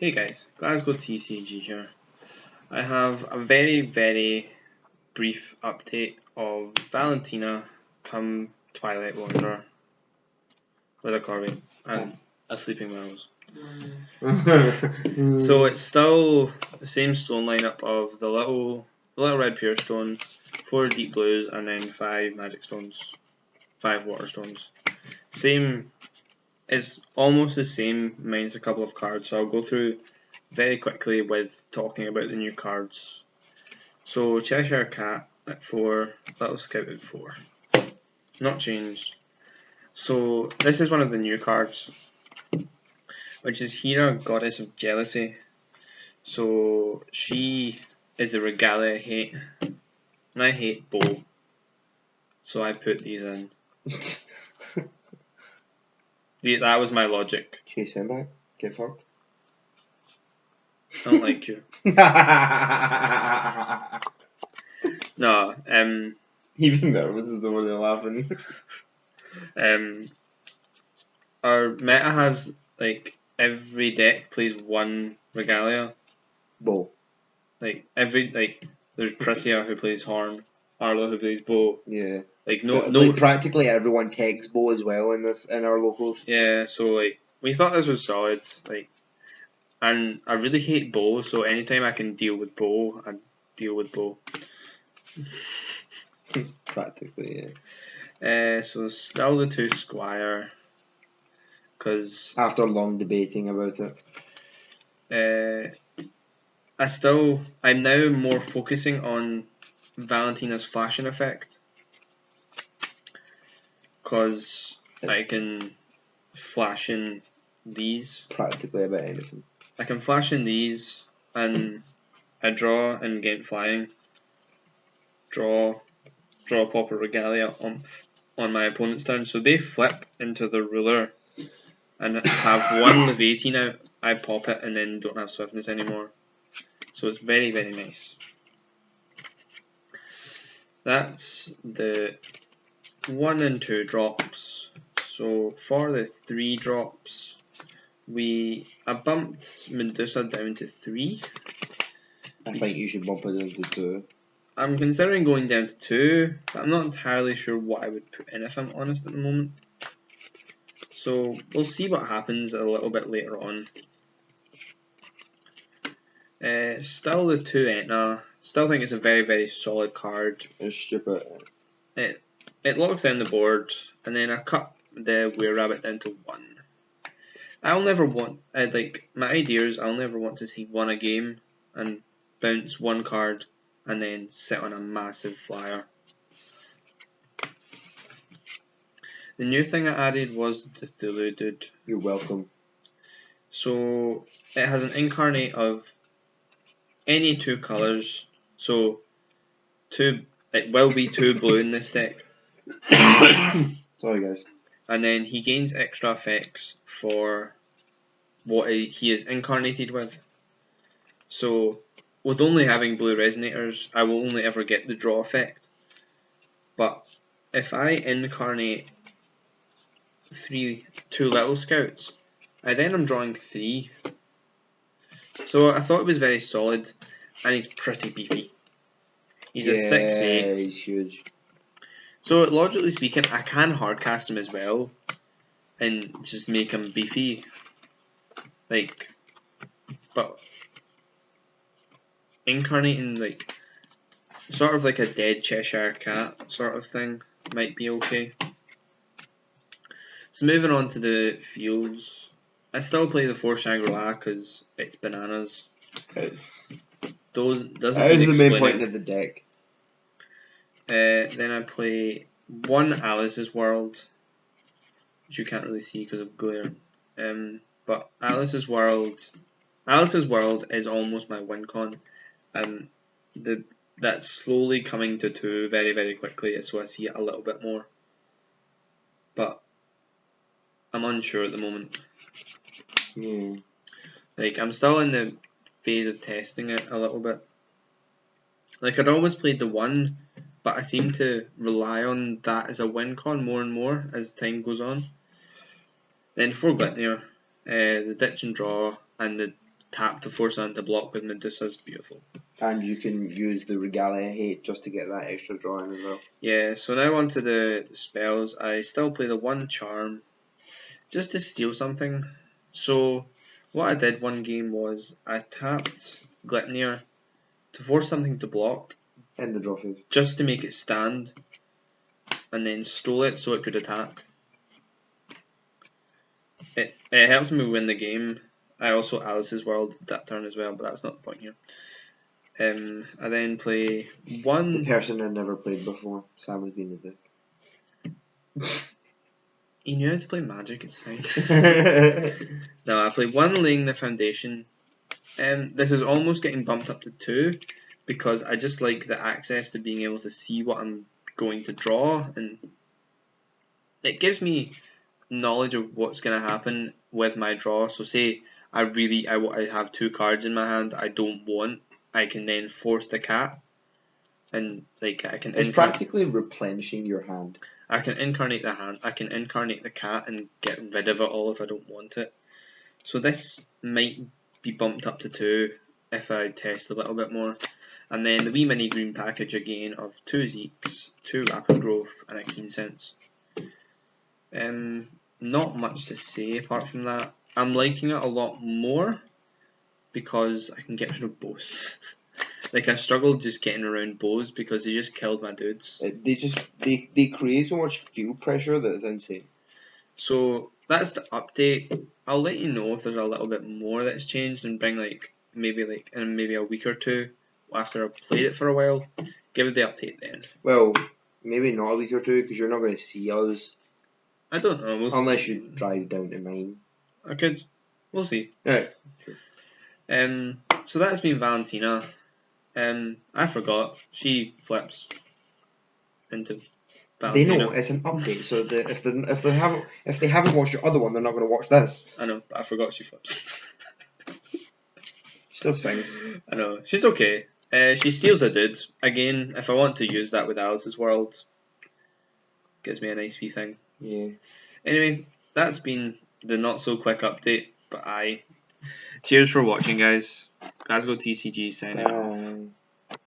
Hey guys, GlasgowTCG here. I have a very brief update of Valentina come Twilight Wanderer with a Corby and a Sleeping Mouse. So it's still the same stone lineup of the little red pure stone, 4 deep blues, and then 5 magic stones, 5 water stones. Same, it's almost the same minus a couple of cards, so I'll go through very quickly with talking about the new cards. So Cheshire Cat at 4, Little Scout at 4. Not changed. So this is one of the new cards, which is Hera, Goddess of Jealousy. So she is the regalia I hate, and I hate Bow. So I put these in. That was my logic. Can you stand back? Get fucked. I don't like you. No, Even nervous is the one they're laughing. Our meta has like every deck plays one regalia. Bow. Like there's Priscilla who plays Horn, Arlo who plays Bow. Yeah. Like Like practically everyone takes Bow as well in our locals. Yeah, so like we thought this was solid. And I really hate Bow, so anytime I can deal with Bow, I deal with Bow. Practically, yeah. So still the 2 Squire, because after long debating about it, I'm now more focusing on Valentina's flashing effect, because I can flash in these. Practically about anything. I can flash in these, and I draw and gain flying. Draw pop a regalia on my opponent's turn, so they flip into the ruler and have 1 Leviatine out. I pop it and then don't have swiftness anymore. So it's very nice. That's the 1 and 2 drops. So for the 3 drops, I bumped Medusa down to 3. I think you should bump it down to 2. I'm considering going down to 2, but I'm not entirely sure what I would put in if I'm honest at the moment. So we'll see what happens a little bit later on. Still the 2 Etna. Still think it's a very solid card. It's stupid. It locks down the board, and then I cut the Were Rabbit down to 1. I'll never want, my idea is I'll never want to see 1 a game and bounce 1 card and then sit on a massive flyer. The new thing I added was the Thulu dude. You're welcome. So it has an incarnate of any 2 colours. So it will be 2 blue in this deck. Sorry guys. And then he gains extra effects for what he is incarnated with. So with only having blue resonators, I will only ever get the draw effect. But if I incarnate 2 little scouts, I then am drawing 3. So I thought it was very solid, and he's pretty beefy. He's a 6/8. Yeah, he's huge. So logically speaking, I can hardcast him as well, and just make him beefy. But incarnating sort of like a dead Cheshire Cat sort of thing might be okay. So moving on to the fields, I still play the 4 Shangri-La because it's bananas. That Doesn't is the main point of the deck. Then I play 1 Alice's World, which you can't really see because of glare. But Alice's World is almost my win con, and that's slowly coming to 2 very quickly, so I see it a little bit more. But I'm unsure at the moment. Yeah. I'm still in the phase of testing it a little bit. I'd always played the 1, but I seem to rely on that as a win con more and more as time goes on. Then 4 Glitnir, the Ditch and Draw, and the tap to force on to block with Medusa's beautiful. And you can use the Regalia Hate just to get that extra draw in as well. Yeah, so now on to the spells. I still play the one charm just to steal something. So what I did one game was I tapped Glitnir to force something to block. In the draw phase. Just to make it stand, and then stole it so it could attack. It helped me win the game. I also Alice's World that turn as well, but that's not the point here. I then play one. The person I never played before. Sam has been with it. He knew how to play Magic, it's fine. No, I played one laying the foundation. This is almost getting bumped up to 2 because I just like the access to being able to see what I'm going to draw, and it gives me knowledge of what's going to happen with my draw. So say I have 2 cards in my hand I don't want, I can then force the cat, and like I can. It's practically replenishing your hand. I can incarnate the hand. I can incarnate the cat and get rid of it all if I don't want it. So this might be bumped up to 2 if I test a little bit more. And then the wee mini green package again of 2 Zeeks, 2 Rapid Growth, and a Keen Sense. Not much to say apart from that. I'm liking it a lot more because I can get rid of bows. Like I struggled just getting around bows because they just killed my dudes. They create so much field pressure that it's insane. So that's the update. I'll let you know if there's a little bit more that's changed and bring maybe in a week or 2 after I've played it for a while. Give it the update then. Well, maybe not a week or 2 because you're not going to see us. I don't know. Unless you drive down to mine. I could. We'll see. Yeah. Sure. So that's been Valentina. I forgot. She flips into Valentina. They know it's an update, so if they haven't watched your other one, they're not going to watch this. I know, but I forgot she flips. Still swings. I know. She's okay. She steals a dude. Again, if I want to use that with Alice's World, gives me a nice wee thing. Yeah. Anyway, that's been the not so quick update, but cheers for watching, guys. GlasgowTCG signing out.